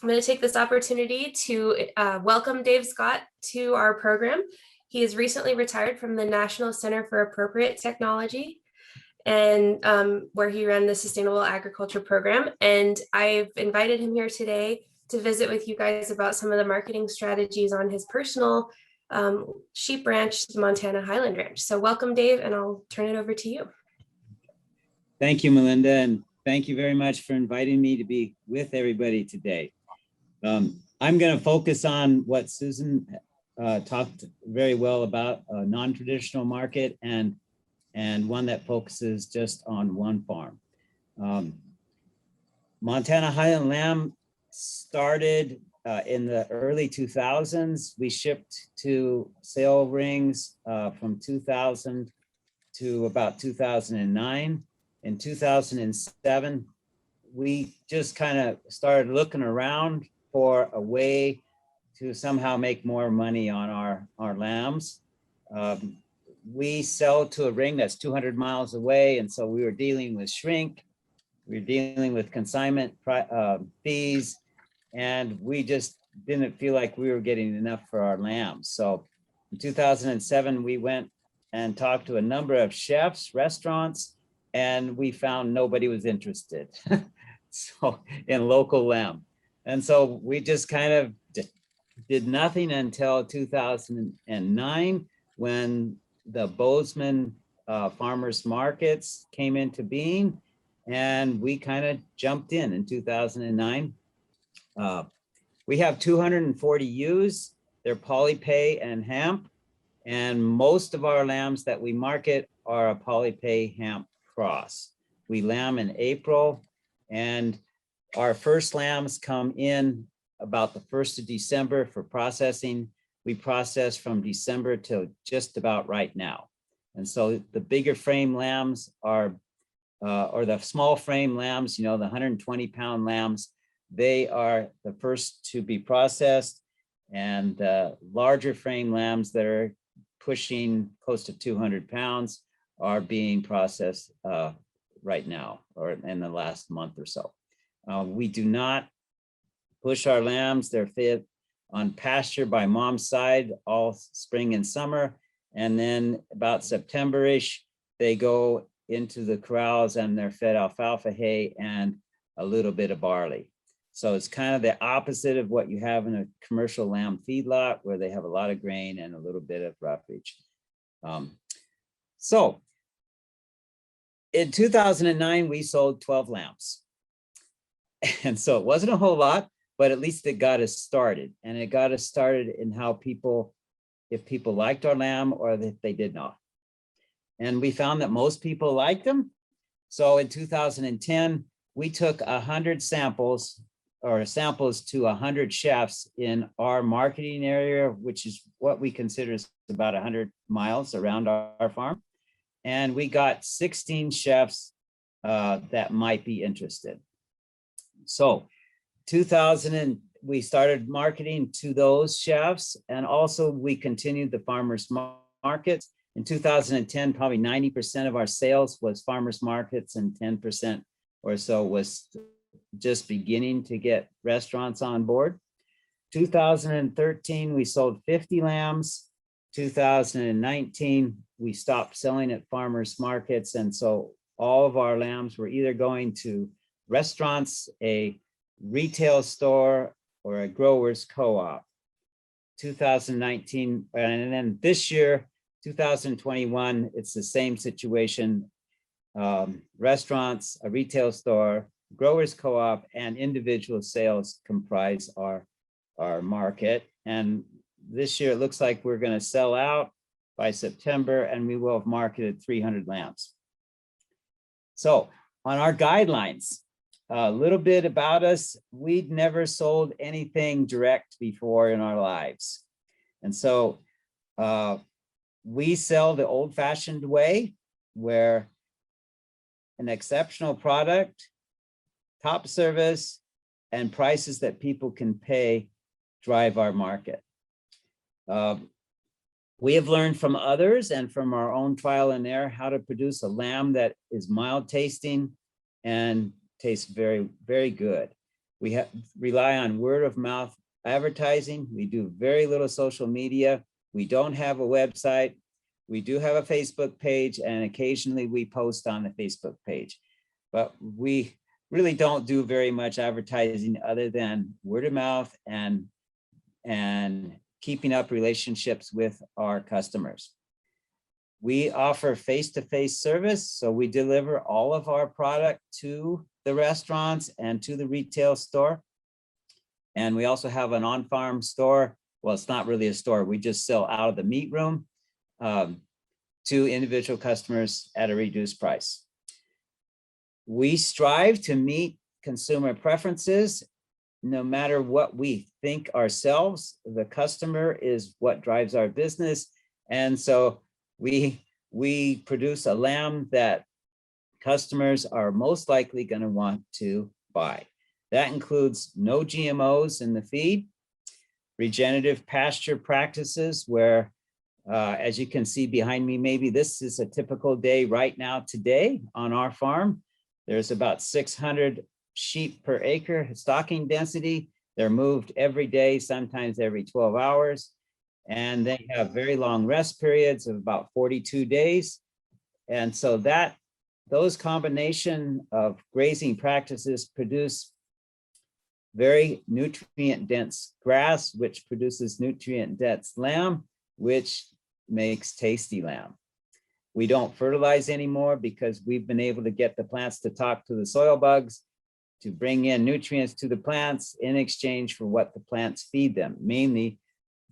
I'm going to take this opportunity to welcome Dave Scott to our program. He is recently retired from the National Center for Appropriate Technology, and where he ran the Sustainable Agriculture Program. And I've invited him here today to visit with you guys about some of the marketing strategies on his personal sheep ranch, the Montana Highland Ranch. So welcome, Dave, and I'll turn it over to you. Thank you, Melinda, and thank you very much for inviting me to be with everybody today. I'm going to focus on what Susan talked very well about, a non-traditional market and one that focuses just on one farm. Montana Highland Lamb started in the early 2000s. We shipped to sale rings from 2000 to about 2009. In 2007, we just kind of started looking around for a way to somehow make more money on our lambs. We sell to a ring that's 200 miles away, and so we were dealing with shrink, we were dealing with consignment fees, and we just didn't feel like we were getting enough for our lambs. So in 2007, we went and talked to a number of chefs, restaurants, and we found nobody was interested so in local lamb. And so we just kind of did nothing until 2009 when the Bozeman farmers markets came into being, and we kind of jumped in 2009. We have 240 ewes. They're polypay and hamp, and most of our lambs that we market are a polypay hamp cross. We lamb in April, and our first lambs come in about the 1st of December for processing. We process from December till just about right now. And so the bigger frame lambs are, or the small frame lambs, you know, the 120-pound lambs, they are the first to be processed. And larger frame lambs that are pushing close to 200 pounds are being processed right now, or in the last month or so. We do not push our lambs. They're fed on pasture by mom's side all spring and summer. And then about September-ish, they go into the corrals and they're fed alfalfa hay and a little bit of barley. So it's kind of the opposite of what you have in a commercial lamb feedlot, where they have a lot of grain and a little bit of roughage. So in 2009, we sold 12 lambs. And so it wasn't a whole lot, but at least it got us started. And it got us started in how people, if people liked our lamb or if they did not. And we found that most people liked them. So in 2010, we took 100 samples to 100 chefs in our marketing area, which is what we consider is about 100 miles around our farm. And we got 16 chefs that might be interested. So we started marketing to those chefs, and also we continued the farmers markets. In 2010, probably 90% of our sales was farmers markets, and 10% or so was just beginning to get restaurants on board. 2013, we sold 50 lambs. 2019, we stopped selling at farmers markets, and so all of our lambs were either going to restaurants, a retail store, or a growers co-op. 2019, and then this year, 2021, it's the same situation. Restaurants, a retail store, growers co-op, and individual sales comprise our market. And this year, it looks like we're going to sell out by September, and we will have marketed 300 lambs. So on our guidelines, a little bit about us. We'd never sold anything direct before in our lives. And so we sell the old-fashioned way, where an exceptional product, top service, and prices that people can pay drive our market. We have learned from others and from our own trial and error how to produce a lamb that is mild tasting and tastes very, very good. We rely on word of mouth advertising. We do very little social media. We don't have a website. We do have a Facebook page, and occasionally we post on the Facebook page, but we really don't do very much advertising other than word of mouth and keeping up relationships with our customers. We offer face-to-face service, so we deliver all of our product to the restaurants and to the retail store. And we also have an on-farm store. Well, it's not really a store. We just sell out of the meat room to individual customers at a reduced price. We strive to meet consumer preferences. No matter what we think ourselves, the customer is what drives our business. And so we produce a lamb that customers are most likely going to want to buy. That includes no GMOs in the feed, regenerative pasture practices where, as you can see behind me, maybe this is a typical day right now today on our farm. There's about 600 sheep per acre stocking density. They're moved every day, sometimes every 12 hours. And they have very long rest periods of about 42 days. And so those combination of grazing practices produce very nutrient dense grass, which produces nutrient dense lamb, which makes tasty lamb. We don't fertilize anymore because we've been able to get the plants to talk to the soil bugs to bring in nutrients to the plants in exchange for what the plants feed them, mainly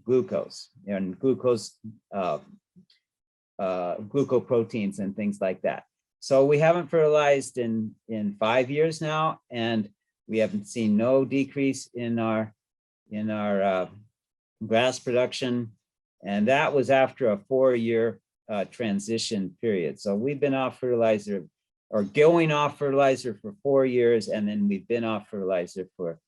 glucose and glucoproteins and things like that. So we haven't fertilized in 5 years now, and we haven't seen no decrease in our grass production. And that was after a 4-year transition period. So we've been off fertilizer or going off fertilizer for 4 years, and then we've been off fertilizer for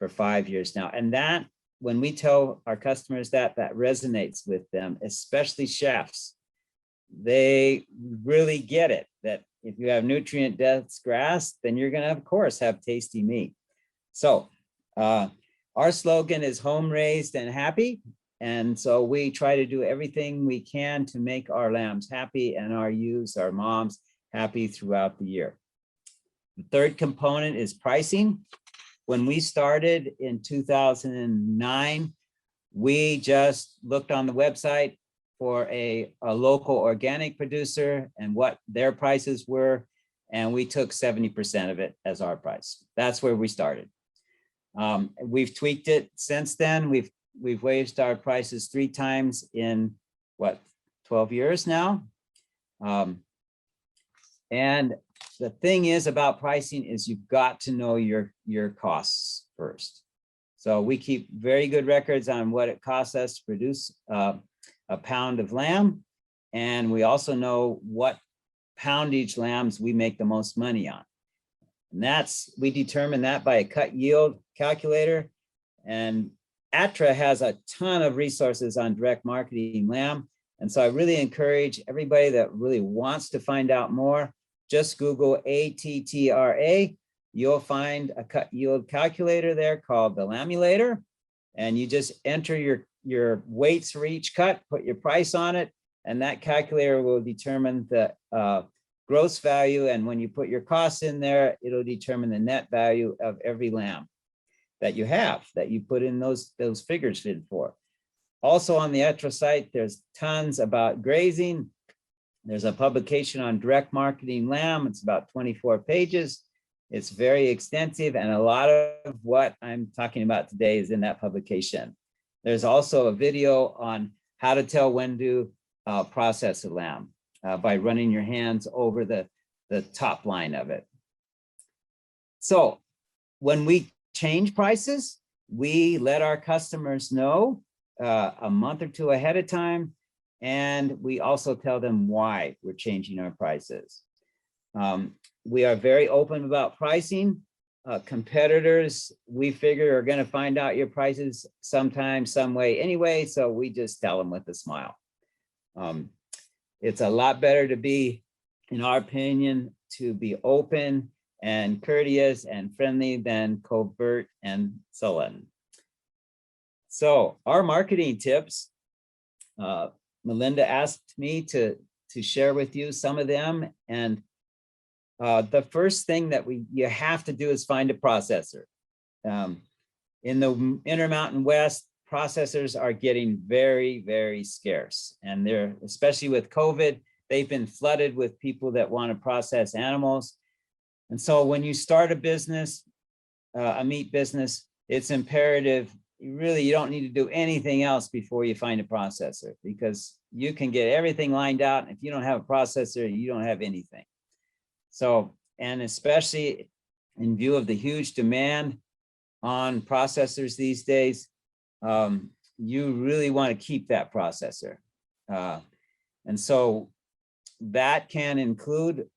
5 years now. And that, when we tell our customers that resonates with them, especially chefs. They really get it, that if you have nutrient dense grass, then you're going to, of course, have tasty meat. So our slogan is home raised and happy. And so we try to do everything we can to make our lambs happy and our ewes, our moms, happy throughout the year. The third component is pricing. When we started in 2009, we just looked on the website for a local organic producer and what their prices were, and we took 70% of it as our price. That's where we started. We've tweaked it since then. We've raised our prices 3 times in 12 years now. And the thing is about pricing is you've got to know your costs first. So we keep very good records on what it costs us to produce a pound of lamb. And we also know what poundage lambs we make the most money on. And we determine that by a cut yield calculator. And ATRA has a ton of resources on direct marketing lamb. And so I really encourage everybody that really wants to find out more, just Google ATTRA. You'll find a cut yield calculator there called the Lamulator. And you just enter your weights for each cut, put your price on it, and that calculator will determine the gross value. And when you put your costs in there, it'll determine the net value of every lamb that you have, that you put in those figures in for. Also on the ATRA site, there's tons about grazing. There's a publication on direct marketing lamb. It's about 24 pages. It's very extensive, and a lot of what I'm talking about today is in that publication. There's also a video on how to tell when to process a lamb by running your hands over the top line of it. So when we change prices, we let our customers know a month or 2 ahead of time, and we also tell them why we're changing our prices. We are very open about pricing. Competitors, we figure, are going to find out your prices sometime, some way anyway, so we just tell them with a smile. It's a lot better to be, in our opinion, to be open and courteous and friendly than covert and sullen. So our marketing tips, Melinda asked me to share with you some of them. And the first thing that you have to do is find a processor. In the Intermountain West, processors are getting very, very scarce. And they're, especially with COVID, they've been flooded with people that want to process animals. And so when you start a business, a meat business, it's imperative, you don't need to do anything else before you find a processor, because you can get everything lined out. And if you don't have a processor, you don't have anything. So, and especially in view of the huge demand on processors these days, you really want to keep that processor. And so that can include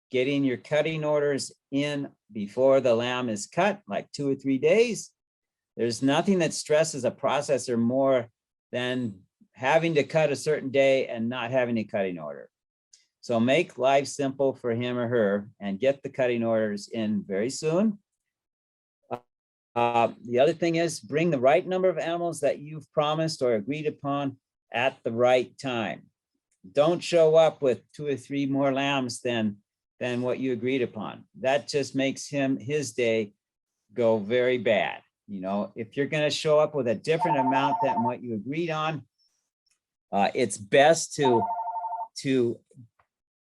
getting your cutting orders in before the lamb is cut, like 2 or 3 days. There's nothing that stresses a processor more than having to cut a certain day and not having a cutting order. So make life simple for him or her and get the cutting orders in very soon. The other thing is bring the right number of animals that you've promised or agreed upon at the right time. Don't show up with 2 or 3 more lambs than what you agreed upon. That just makes his day go very bad. You know, if you're going to show up with a different amount than what you agreed on, it's best to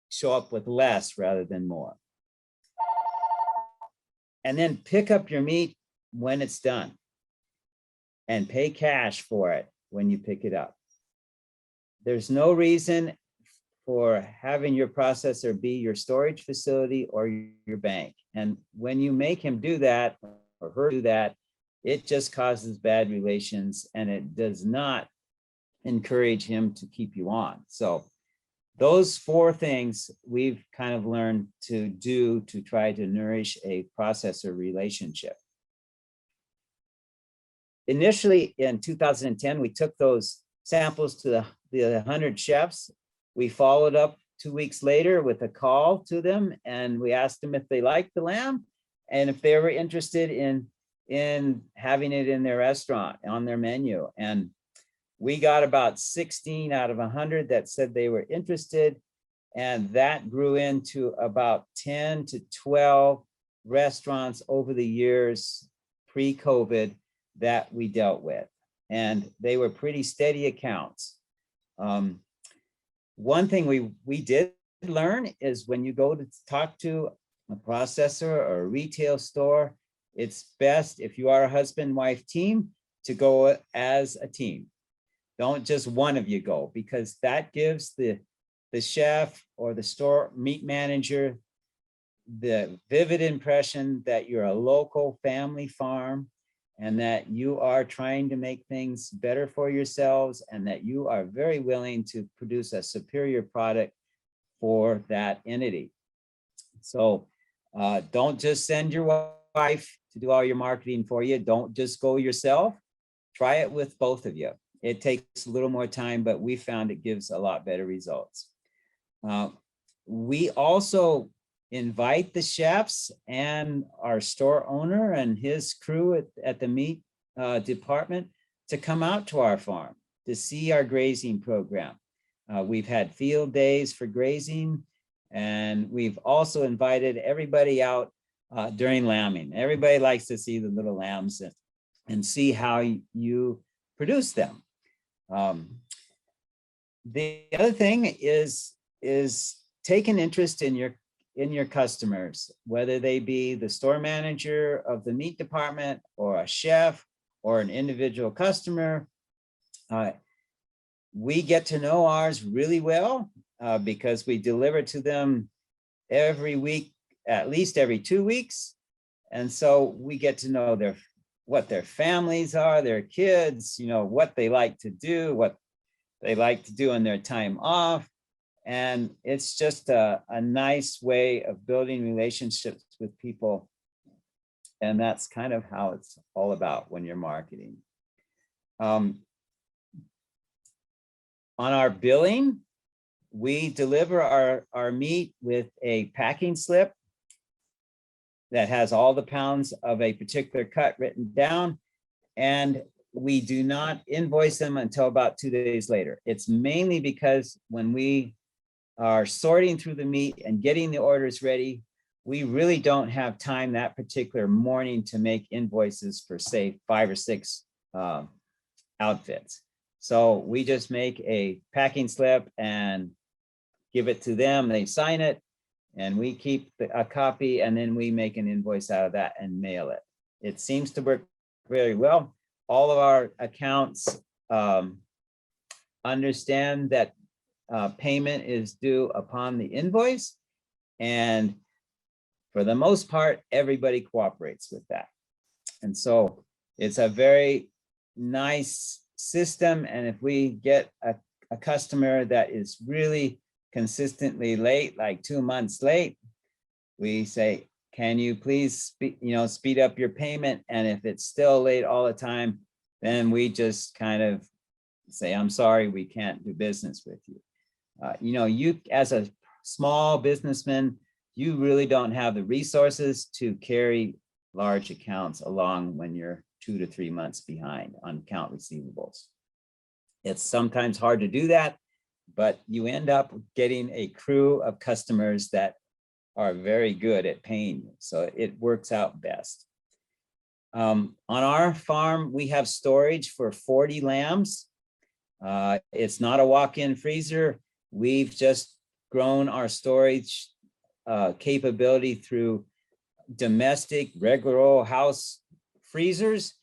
show up with less rather than more. And then pick up your meat when it's done and pay cash for it when you pick it up. There's no reason for having your processor be your storage facility or your bank. And when you make him do that or her do that, it just causes bad relations and it does not encourage him to keep you on. So those 4 things we've kind of learned to do to try to nourish a processor relationship. Initially in 2010, we took those samples to the 100 chefs. We followed up 2 weeks later with a call to them, and we asked them if they liked the lamb and if they were interested in having it in their restaurant on their menu. And we got about 16 out of 100 that said they were interested. And that grew into about 10 to 12 restaurants over the years pre-COVID that we dealt with. And they were pretty steady accounts. One thing we did learn is when you go to talk to a processor or a retail store, it's best if you are a husband-wife team to go as a team. Don't just one of you go, because that gives the chef or the store meat manager the vivid impression that you're a local family farm and that you are trying to make things better for yourselves and that you are very willing to produce a superior product for that entity. So don't just send your wife to do all your marketing for you. Don't just go yourself. Try it with both of you. It takes a little more time, but we found it gives a lot better results. We also invite the chefs and our store owner and his crew at the meat department to come out to our farm to see our grazing program. We've had field days for grazing, and we've also invited everybody out during lambing. Everybody likes to see the little lambs and see how you produce them. The other thing is take an interest in your customers, whether they be the store manager of the meat department or a chef or an individual customer. We get to know ours really well because we deliver to them every week, at least every 2 weeks. And so we get to know what their families are, their kids, what they like to do, what they like to do in their time off. And it's just a nice way of building relationships with people. And that's kind of how it's all about when you're marketing. On our billing, we deliver our meat with a packing slip that has all the pounds of a particular cut written down, and we do not invoice them until about 2 days later. It's mainly because when we are sorting through the meat and getting the orders ready, we really don't have time that particular morning to make invoices for, say, 5 or 6 outfits. So we just make a packing slip and give it to them. They sign it, and we keep a copy, and then we make an invoice out of that and mail it. It seems to work very well. All of our accounts understand that payment is due upon the invoice, and for the most part, everybody cooperates with that. And so it's a very nice system. And if we get a customer that is really consistently late, like 2 months late, we say, can you please speed up your payment? And if it's still late all the time, then we just kind of say, I'm sorry, we can't do business with you. You as a small businessman, you really don't have the resources to carry large accounts along when you're 2 to 3 months behind on account receivables. It's sometimes hard to do that, but you end up getting a crew of customers that are very good at paying you. So it works out best. On our farm, we have storage for 40 lambs. It's not a walk-in freezer. We've just grown our storage capability through domestic regular old house freezers,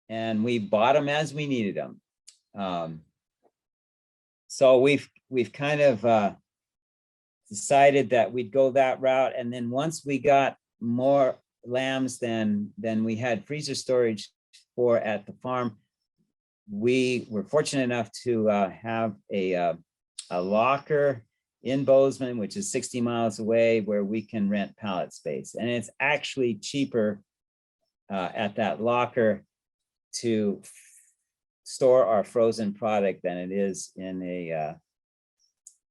and we bought them as we needed them. So we've kind of decided that we'd go that route, and then once we got more lambs than we had freezer storage for at the farm, we were fortunate enough to have a locker in Bozeman, which is 60 miles away, where we can rent pallet space. And it's actually cheaper at that locker to store our frozen product than it is in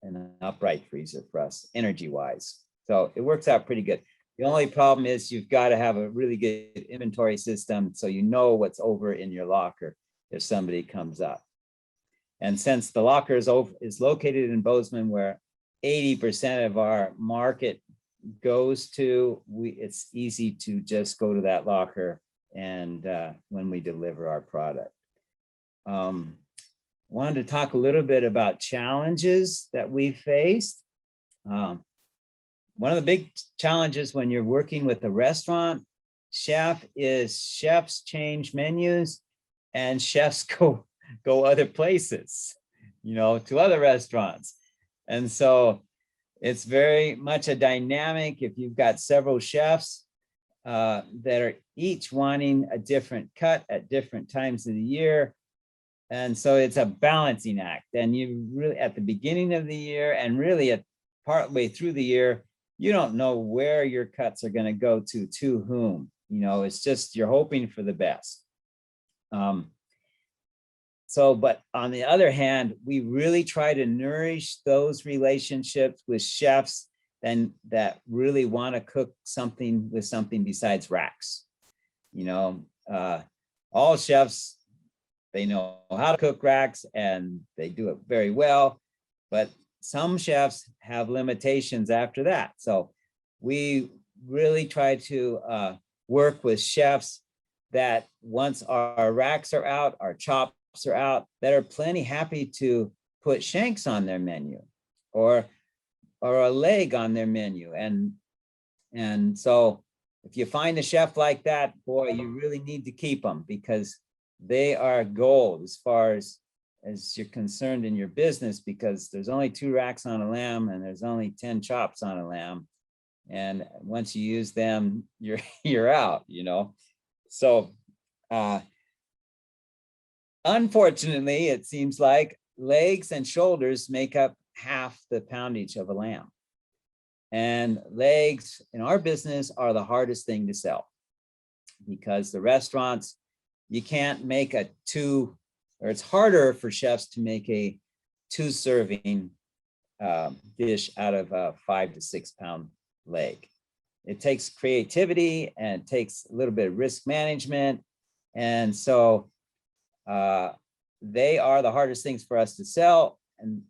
an upright freezer for us, energy wise. So it works out pretty good. The only problem is you've got to have a really good inventory system so you know what's over in your locker if somebody comes up. And since the locker is located in Bozeman, where 80% of our market goes to, it's easy to just go to that locker and when we deliver our product. Wanted to talk a little bit about challenges that we faced. One of the big challenges when you're working with a restaurant chef is chefs change menus and chefs go other places, to other restaurants. And so it's very much a dynamic if you've got several chefs that are each wanting a different cut at different times of the year. And so it's a balancing act. And you really, at the beginning of the year and really at partway through the year, you don't know where your cuts are going to go to whom. It's just you're hoping for the best. But on the other hand, we really try to nourish those relationships with chefs and that really want to cook something with something besides racks. All chefs, they know how to cook racks and they do it very well, but some chefs have limitations after that. So we really try to work with chefs that once our racks are out, our chops are out, that are plenty happy to put shanks on their menu or a leg on their menu. And so if you find a chef like that, boy, you really need to keep them because they are gold as far as you're concerned in your business, because there's only 2 racks on a lamb and there's only 10 chops on a lamb. And once you use them, you're out, So unfortunately, it seems like legs and shoulders make up half the poundage of a lamb. And legs in our business are the hardest thing to sell because the restaurants, you can't make it's harder for chefs to make a 2-serving dish out of a 5 to 6 pound leg. it takes creativity and it takes a little bit of risk management. And so they are the hardest things for us to sell. And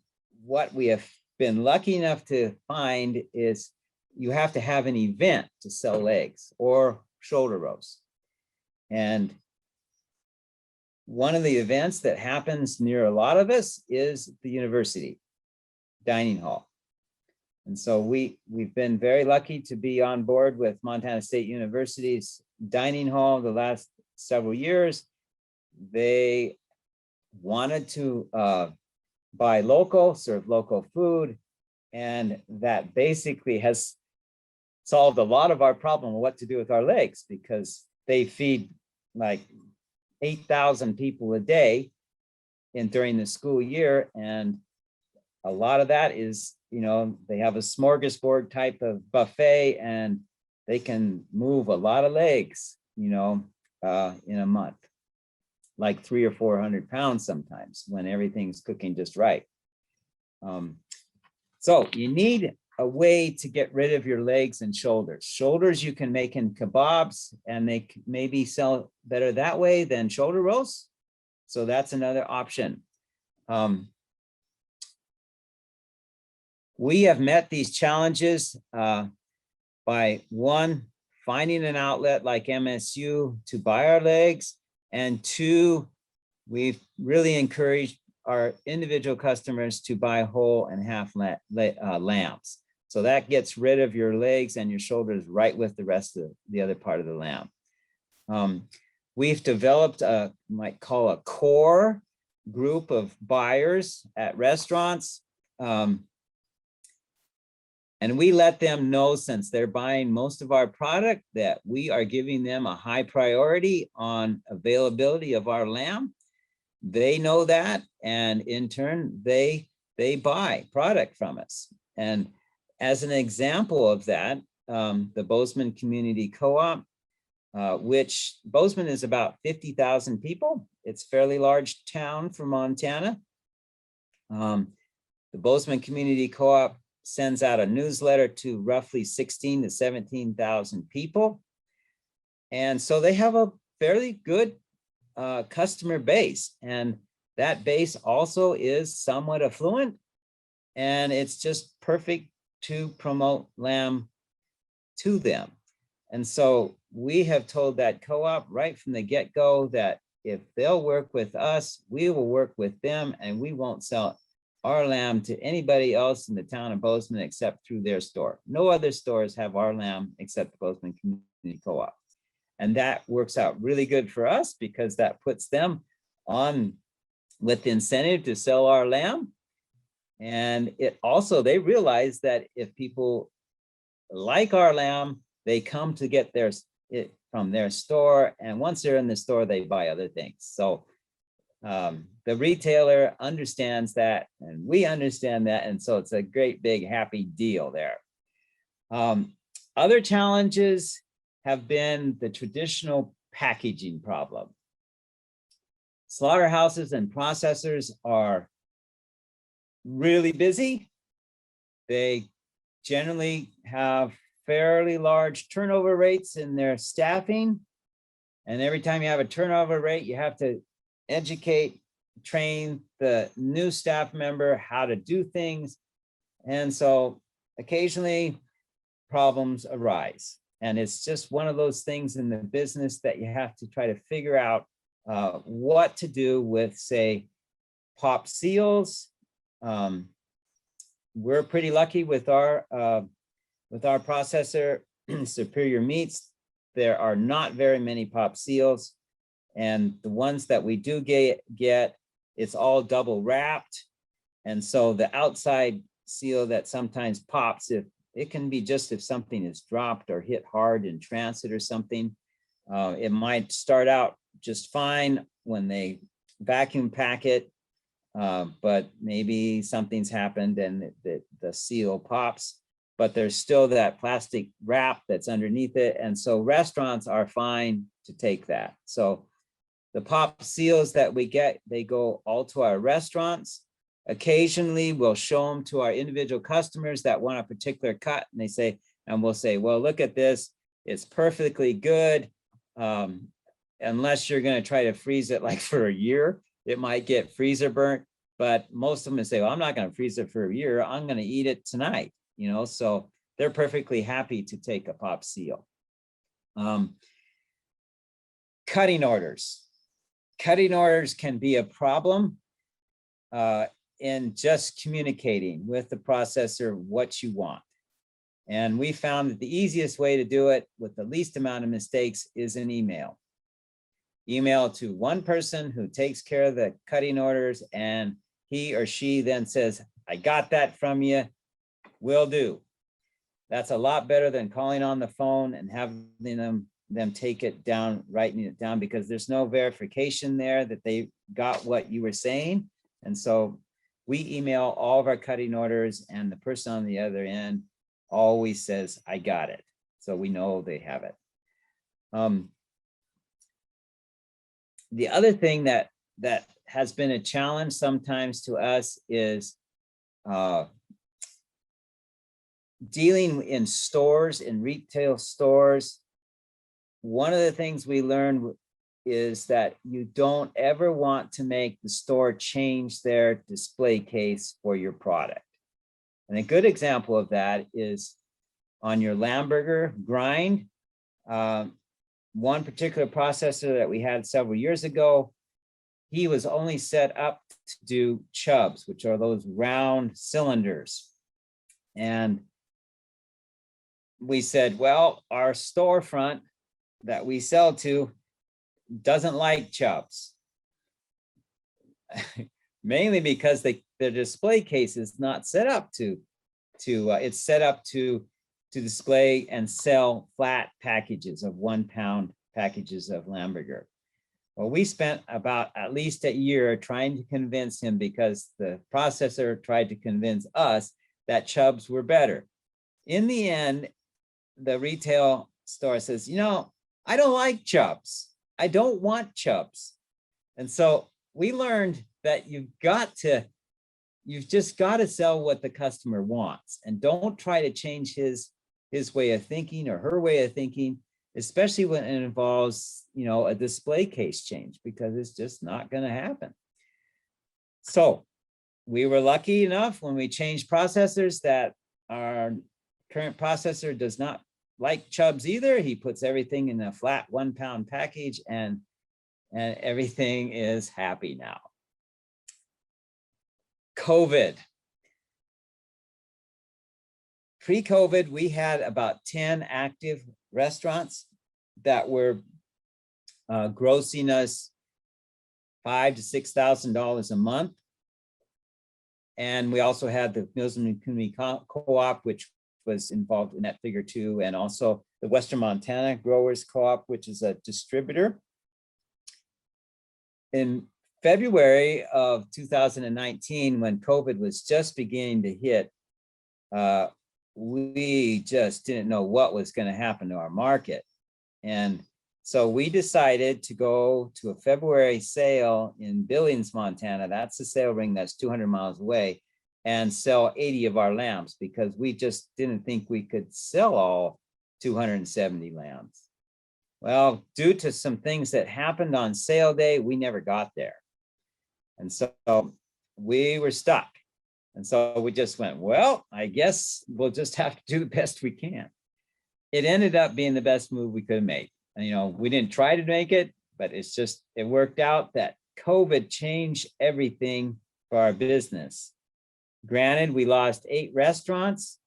what we have been lucky enough to find is you have to have an event to sell legs or shoulder rows. And one of the events that happens near a lot of us is the university dining hall. And so we've been very lucky to be on board with Montana State University's dining hall the last several years. They wanted to buy local, serve local food, and that basically has solved a lot of our problem of what to do with our legs, because they feed like 8,000 people a day during the school year. And a lot of that is, they have a smorgasbord type of buffet, and they can move a lot of legs, in a month, like 300 or 400 pounds sometimes when everything's cooking just right. So you need a way to get rid of your legs and shoulders. Shoulders you can make in kebabs, and they maybe sell better that way than shoulder roast. So that's another option. We have met these challenges by one, finding an outlet like MSU to buy our legs, and two, we've really encouraged our individual customers to buy whole and half lambs. So that gets rid of your legs and your shoulders right with the rest of the other part of the lamb. We've developed might call a core group of buyers at restaurants. And we let them know, since they're buying most of our product, that we are giving them a high priority on availability of our lamb. They know that, and in turn, they buy product from us. And as an example of that, the Bozeman Community Co-op, which Bozeman is about 50,000 people. It's a fairly large town for Montana. The Bozeman Community Co-op sends out a newsletter to roughly 16 to 17,000 people. And so they have a fairly good customer base. And that base also is somewhat affluent. And it's just perfect to promote lamb to them. And so we have told that co-op right from the get-go that if they'll work with us, we will work with them, and we won't sell our lamb to anybody else in the town of Bozeman except through their store. No other stores have our lamb except the Bozeman Community Co-op. And that works out really good for us, because that puts them on with the incentive to sell our lamb. And it also, they realize that if people like our lamb, they come to get it from their store. And once they're in the store, they buy other things. So the retailer understands that, and we understand that. And so it's a great big happy deal there. Other challenges have been the traditional packaging problem. Slaughterhouses and processors are really busy. They generally have fairly large turnover rates in their staffing. And every time you have a turnover rate, you have to educate, train the new staff member how to do things. And so occasionally problems arise. And it's just one of those things in the business that you have to try to figure out what to do with, say, pop seals. We're pretty lucky with our processor, Superior Meats. There are not very many pop seals, and the ones that we do get, it's all double wrapped. And so the outside seal that sometimes pops, if it can be just if something is dropped or hit hard in transit or something. It might start out just fine when they vacuum pack it, but maybe something's happened and the seal pops, but there's still that plastic wrap that's underneath it. And so restaurants are fine to take that. So the pop seals that we get, they go all to our restaurants. Occasionally we'll show them to our individual customers that want a particular cut, and they say, and we'll say, well, look at this. It's perfectly good. Unless you're going to try to freeze it like for a year, it might get freezer burnt. But most of them say, well, I'm not going to freeze it for a year. I'm going to eat it tonight, you know, so they're perfectly happy to take a pop seal. Cutting orders. Cutting orders can be a problem in just communicating with the processor what you want. And we found that the easiest way to do it with the least amount of mistakes is an email. Email to one person who takes care of the cutting orders, and he or she then says, I got that from you, will do. That's a lot better than calling on the phone and having them take it down, writing it down, because there's no verification there that they got what you were saying. And so we email all of our cutting orders, and the person on the other end always says, I got it. So we know they have it. The other thing that has been a challenge sometimes to us is dealing in stores, in retail stores. One of the things we learned is that you don't ever want to make the store change their display case for your product. And a good example of that is on your lamb burger grind. One particular processor that we had several years ago, he was only set up to do chubs, which are those round cylinders. And we said, well, our storefront that we sell to doesn't like chubs. Mainly because the display case is not set up it's set up to display and sell flat packages of 1 pound packages of lamb burger. Well, we spent about at least a year trying to convince him, because the processor tried to convince us that chubs were better. In the end, the retail store says, you know, I don't like chubs. I don't want chubs. And so we learned that you've just got to sell what the customer wants, and don't try to change his way of thinking or her way of thinking, especially when it involves, you know, a display case change, because it's just not going to happen. So we were lucky enough when we changed processors that our current processor does not like chubs either. He puts everything in a flat 1 pound package, and everything is happy now. COVID. Pre-COVID, we had about 10 active restaurants that were grossing us $5,000 to $6,000 a month. And we also had the Bozeman Community Co-op, which was involved in that figure too, and also the Western Montana Growers Co-op, which is a distributor. In February of 2019, when COVID was just beginning to hit, we just didn't know what was going to happen to our market. And so we decided to go to a February sale in Billings, Montana. That's a sale ring that's 200 miles away, and sell 80 of our lambs, because we just didn't think we could sell all 270 lambs. Well, due to some things that happened on sale day, we never got there. And so we were stuck. And so we just went, well, I guess we'll just have to do the best we can. It ended up being the best move we could have made. And, you know, we didn't try to make it, but it worked out that COVID changed everything for our business. Granted, we lost 8 restaurants,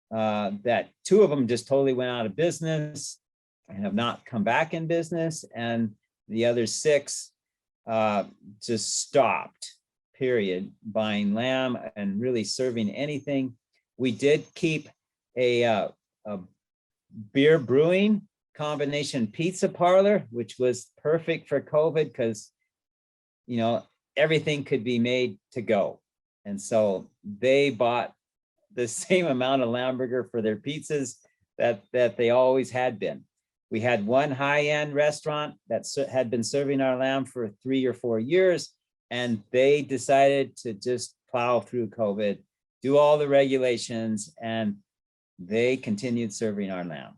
that 2 of them just totally went out of business and have not come back in business. And the other 6 just stopped, period, buying lamb and really serving anything. We did keep a beer brewing combination pizza parlor, which was perfect for COVID, because, you know, everything could be made to go. And so they bought the same amount of lamb burger for their pizzas that they always had been. We had one high-end restaurant that had been serving our lamb for 3 or 4 years, and they decided to just plow through COVID, do all the regulations, and they continued serving our lamb.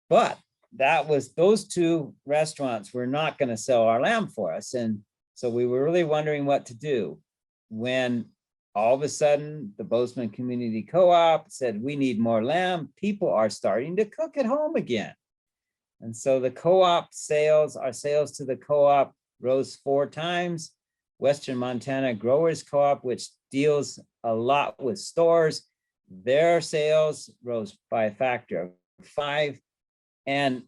But those two restaurants were not going to sell our lamb for us. And so we were really wondering what to do when all of a sudden the Bozeman Community Co-op said, we need more lamb. People are starting to cook at home again. And so the co-op sales, our sales to the co-op rose 4 times. Western Montana Growers Co-op, which deals a lot with stores, their sales rose by a factor of 5. And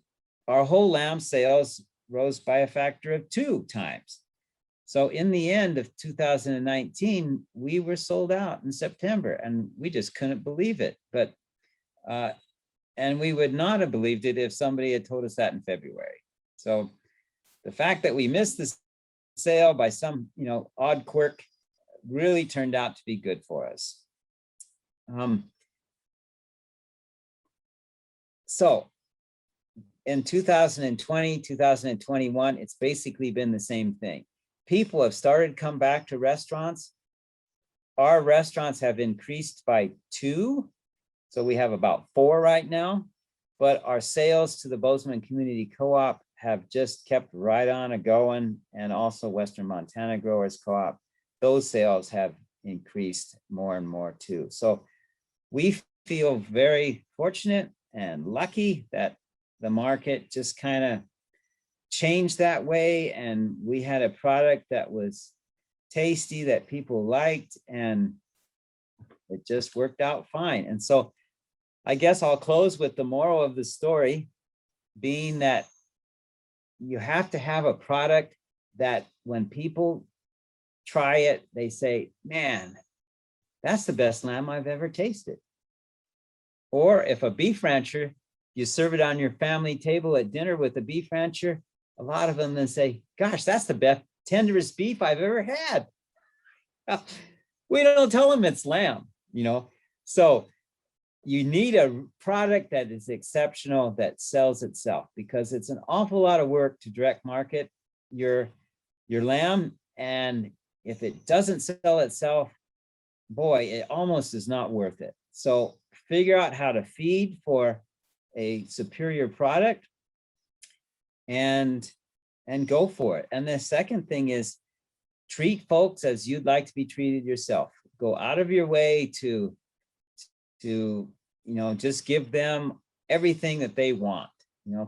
our whole lamb sales rose by a factor of 2 times. So in the end of 2019, we were sold out in September, and we just couldn't believe it. But and we would not have believed it if somebody had told us that in February. So the fact that we missed this sale by some, odd quirk really turned out to be good for us. So in 2020, 2021, it's basically been the same thing. People have started to come back to restaurants. Our restaurants have increased by 2. So we have about 4 right now, but our sales to the Bozeman Community Co-op have just kept right on going, and also Western Montana Growers Co-op. Those sales have increased more and more too. So we feel very fortunate and lucky that the market just kind of changed that way, and we had a product that was tasty that people liked, and it just worked out fine. And so I guess I'll close with the moral of the story being that you have to have a product that when people try it, they say, man, that's the best lamb I've ever tasted. Or if a beef rancher, you serve it on your family table at dinner with a beef rancher, a lot of them then say, gosh, that's the best, tenderest beef I've ever had. We don't tell them it's lamb, So you need a product that is exceptional, that sells itself, because it's an awful lot of work to direct market your lamb. And if it doesn't sell itself, boy, it almost is not worth it. So figure out how to feed for a superior product and go for it. And the second thing is treat folks as you'd like to be treated yourself. Go out of your way to just give them everything that they want.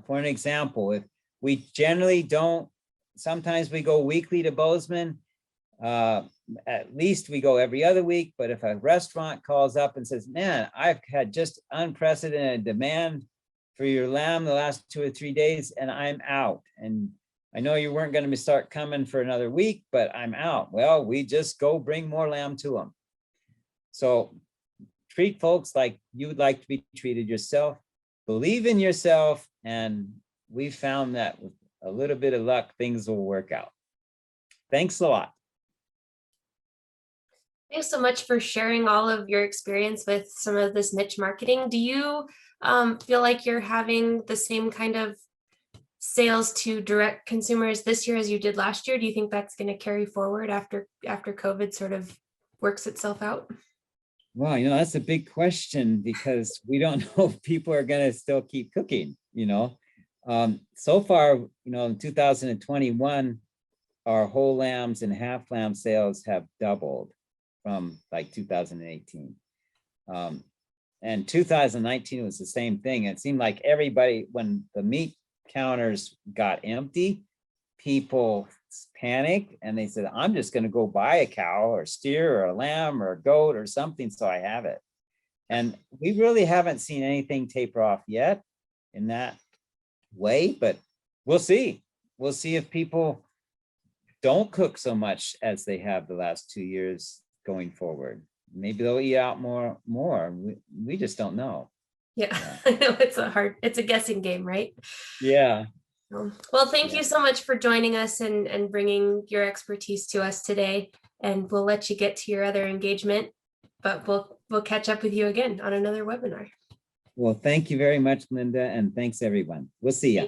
For an example, if we generally don't, sometimes we go weekly to Bozeman, at least we go every other week. But if a restaurant calls up and says, man, I've had just unprecedented demand for your lamb the last 2 or 3 days, and I'm out. And I know you weren't going to start coming for another week, but I'm out. Well, we just go bring more lamb to them. So treat folks like you would like to be treated yourself. Believe in yourself. And we found that with a little bit of luck, things will work out. Thanks a lot. Thanks so much for sharing all of your experience with some of this niche marketing. Do you feel like you're having the same kind of sales to direct consumers this year as you did last year? Do you think that's going to carry forward after COVID sort of works itself out? Well, that's a big question, because we don't know if people are going to still keep cooking, So far, in 2021, our whole lambs and half lamb sales have doubled from like 2018. And 2019 was the same thing. It seemed like everybody, when the meat counters got empty, people panicked and they said, I'm just going to go buy a cow or steer or a lamb or a goat or something so I have it. And we really haven't seen anything taper off yet in that way, but we'll see. We'll see if people don't cook so much as they have the last 2 years going forward. Maybe they'll eat out more. We just don't know. Yeah, I know it's a guessing game, right? Yeah. Well, thank you so much for joining us and bringing your expertise to us today. And we'll let you get to your other engagement, but we'll catch up with you again on another webinar. Well, thank you very much, Linda, and thanks everyone. We'll see you.